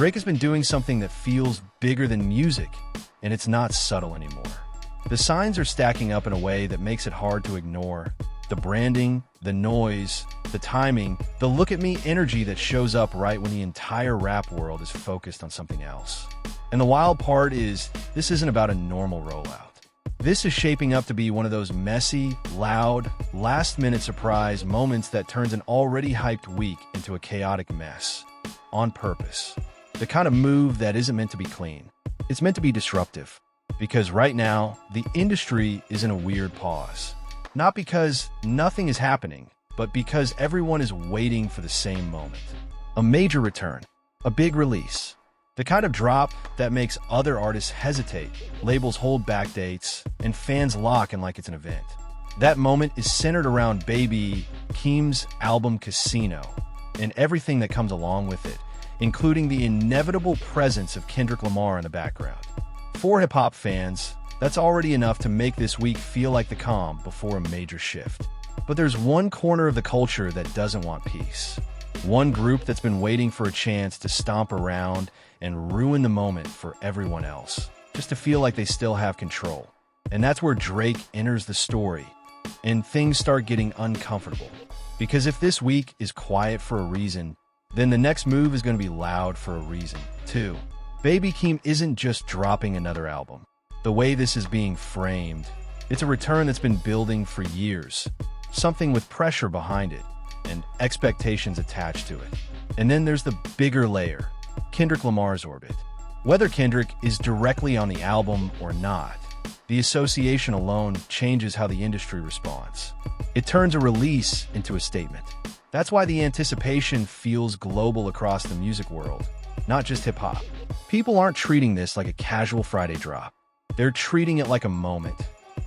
Drake has been doing something that feels bigger than music, and it's not subtle anymore. The signs are stacking up in a way that makes it hard to ignore. The branding, the noise, the timing, the look at me energy that shows up right when the entire rap world is focused on something else. And the wild part is, this isn't about a normal rollout. This is shaping up to be one of those messy, loud, last-minute surprise moments that turns an already hyped week into a chaotic mess. On purpose. The kind of move that isn't meant to be clean. It's meant to be disruptive. Because right now, the industry is in a weird pause. Not because nothing is happening, but because everyone is waiting for the same moment. A major return. A big release. The kind of drop that makes other artists hesitate, labels hold back dates, and fans lock in like it's an event. That moment is centered around Baby Keem's album Casino, and everything that comes along with it, including the inevitable presence of Kendrick Lamar in the background. For hip-hop fans, that's already enough to make this week feel like the calm before a major shift. But there's one corner of the culture that doesn't want peace. One group that's been waiting for a chance to stomp around and ruin the moment for everyone else, just to feel like they still have control. And that's where Drake enters the story, and things start getting uncomfortable. Because if this week is quiet for a reason, then the next move is going to be loud for a reason, too. Baby Keem isn't just dropping another album. The way this is being framed, it's a return that's been building for years. Something with pressure behind it, and expectations attached to it. And then there's the bigger layer, Kendrick Lamar's orbit. Whether Kendrick is directly on the album or not, the association alone changes how the industry responds. It turns a release into a statement. That's why the anticipation feels global across the music world, not just hip-hop. People aren't treating this like a casual Friday drop. They're treating it like a moment,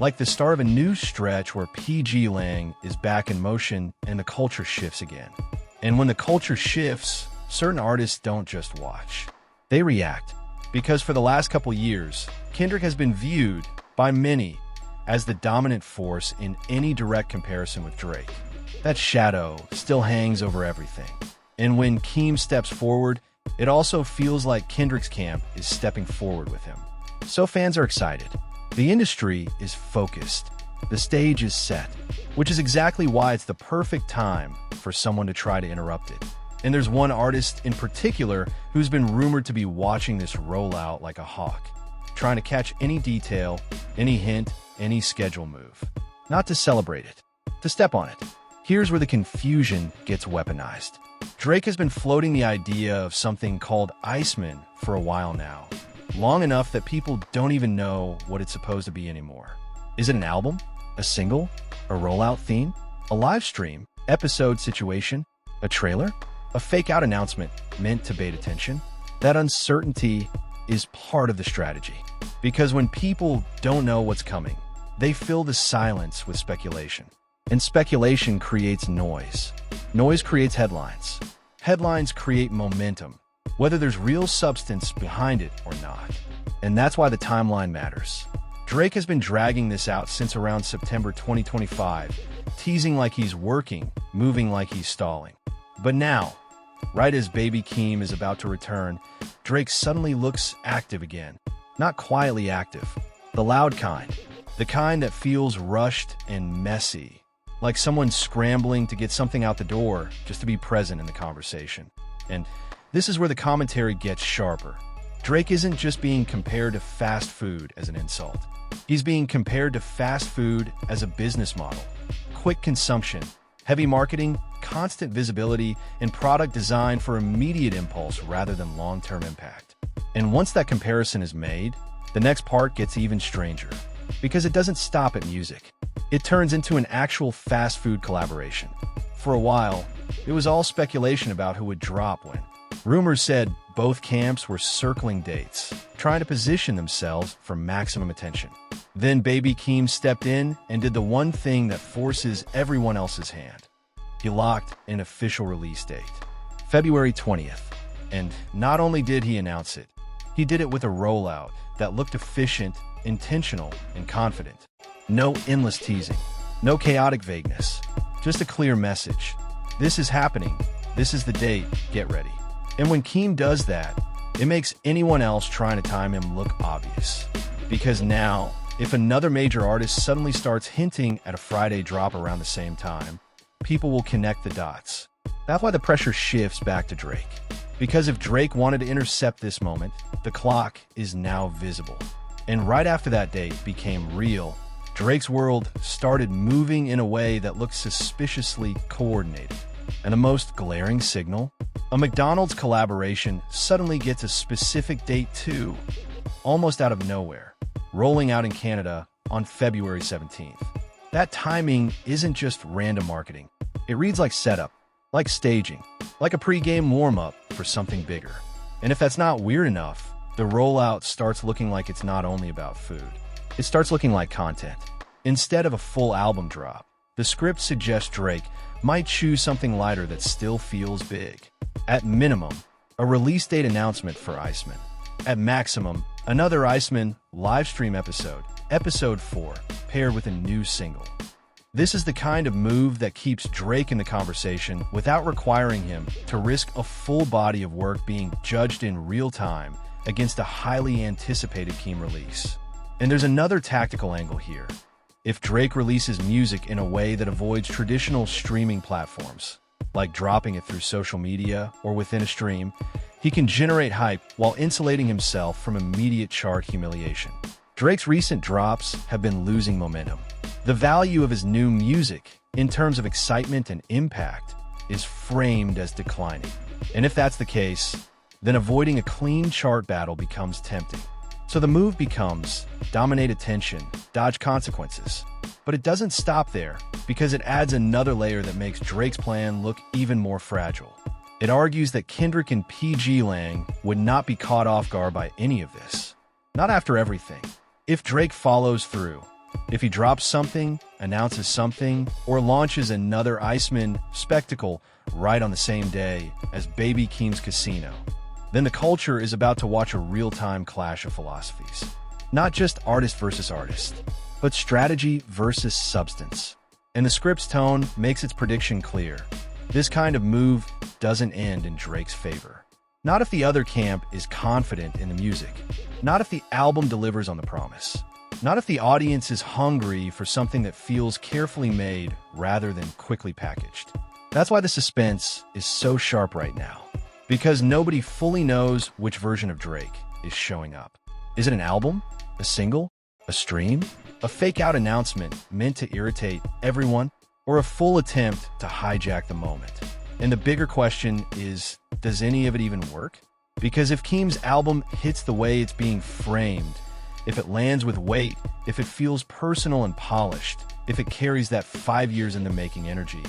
like the start of a new stretch where PG Lang is back in motion and the culture shifts again. And when the culture shifts, certain artists don't just watch. They react. Because for the last couple years, Kendrick has been viewed, by many, as the dominant force in any direct comparison with Drake. That shadow still hangs over everything. And when Keem steps forward, it also feels like Kendrick's camp is stepping forward with him. So fans are excited. The industry is focused. The stage is set, which is exactly why it's the perfect time for someone to try to interrupt it. And there's one artist in particular who's been rumored to be watching this rollout like a hawk, trying to catch any detail, any hint, any schedule move. Not to celebrate it, to step on it. Here's where the confusion gets weaponized. Drake has been floating the idea of something called Iceman for a while now. Long enough that people don't even know what it's supposed to be anymore. Is it an album? A single? A rollout theme? A live stream? Episode situation? A trailer? A fake-out announcement meant to bait attention? That uncertainty is part of the strategy. Because when people don't know what's coming, they fill the silence with speculation. And speculation creates noise. Noise creates headlines. Headlines create momentum, whether there's real substance behind it or not. And that's why the timeline matters. Drake has been dragging this out since around September 2025, teasing like he's working, moving like he's stalling. But now, right as Baby Keem is about to return, Drake suddenly looks active again. Not quietly active, the loud kind. The kind that feels rushed and messy, like someone scrambling to get something out the door just to be present in the conversation. And this is where the commentary gets sharper. Drake isn't just being compared to fast food as an insult. He's being compared to fast food as a business model. Quick consumption, heavy marketing, constant visibility, and product designed for immediate impulse rather than long-term impact. And once that comparison is made, the next part gets even stranger. Because it doesn't stop at music. It turns into an actual fast food collaboration. For a while, it was all speculation about who would drop when. Rumors said both camps were circling dates, trying to position themselves for maximum attention. Then Baby Keem stepped in and did the one thing that forces everyone else's hand. He locked an official release date, February 20th. And not only did he announce it, he did it with a rollout that looked efficient, intentional, and confident. No endless teasing, no chaotic vagueness, just a clear message. This is happening. This is the date. Get ready. And when Keem does that, It makes anyone else trying to time him look obvious. Because now, if another major artist suddenly starts hinting at a Friday drop around the same time, people will connect the dots. That's why the pressure shifts back to Drake. Because if Drake wanted to intercept this moment, the clock is now visible. And right after that date became real, Drake's world started moving in a way that looked suspiciously coordinated. And the most glaring signal? A McDonald's collaboration suddenly gets a specific date too, almost out of nowhere, rolling out in Canada on February 17th. That timing isn't just random marketing. It reads like setup, like staging, like a pre-game warm-up for something bigger. And if that's not weird enough, the rollout starts looking like it's not only about food. It starts looking like content. Instead of a full album drop, the script suggests Drake might choose something lighter that still feels big. At minimum, a release date announcement for Iceman. At maximum, another Iceman livestream episode, episode 4, paired with a new single. This is the kind of move that keeps Drake in the conversation without requiring him to risk a full body of work being judged in real time against a highly anticipated Keem release. And there's another tactical angle here. If Drake releases music in a way that avoids traditional streaming platforms, like dropping it through social media or within a stream, he can generate hype while insulating himself from immediate chart humiliation. Drake's recent drops have been losing momentum. The value of his new music, in terms of excitement and impact, is framed as declining. And if that's the case, then avoiding a clean chart battle becomes tempting. So the move becomes dominate attention, dodge consequences. But it doesn't stop there, because it adds another layer that makes Drake's plan look even more fragile. It argues that Kendrick and PG Lang would not be caught off guard by any of this. Not after everything. If Drake follows through, if he drops something, announces something, or launches another Iceman spectacle right on the same day as Baby Keem's Casino, then the culture is about to watch a real-time clash of philosophies. Not just artist versus artist, but strategy versus substance. And the script's tone makes its prediction clear. This kind of move doesn't end in Drake's favor. Not if the other camp is confident in the music. Not if the album delivers on the promise. Not if the audience is hungry for something that feels carefully made rather than quickly packaged. That's why the suspense is so sharp right now. Because nobody fully knows which version of Drake is showing up. Is it an album? A single? A stream? A fake-out announcement meant to irritate everyone? Or a full attempt to hijack the moment? And the bigger question is, does any of it even work? Because if Keem's album hits the way it's being framed, if it lands with weight, if it feels personal and polished, if it carries that 5 years in the making energy,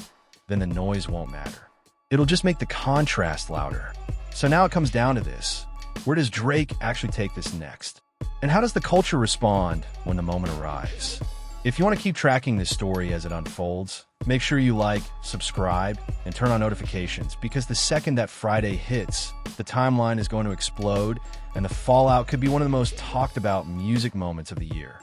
then the noise won't matter. It'll just make the contrast louder. So now it comes down to this. Where does Drake actually take this next? And how does the culture respond when the moment arrives? If you want to keep tracking this story as it unfolds, make sure you like, subscribe, and turn on notifications, because the second that Friday hits, the timeline is going to explode, and the fallout could be one of the most talked about music moments of the year.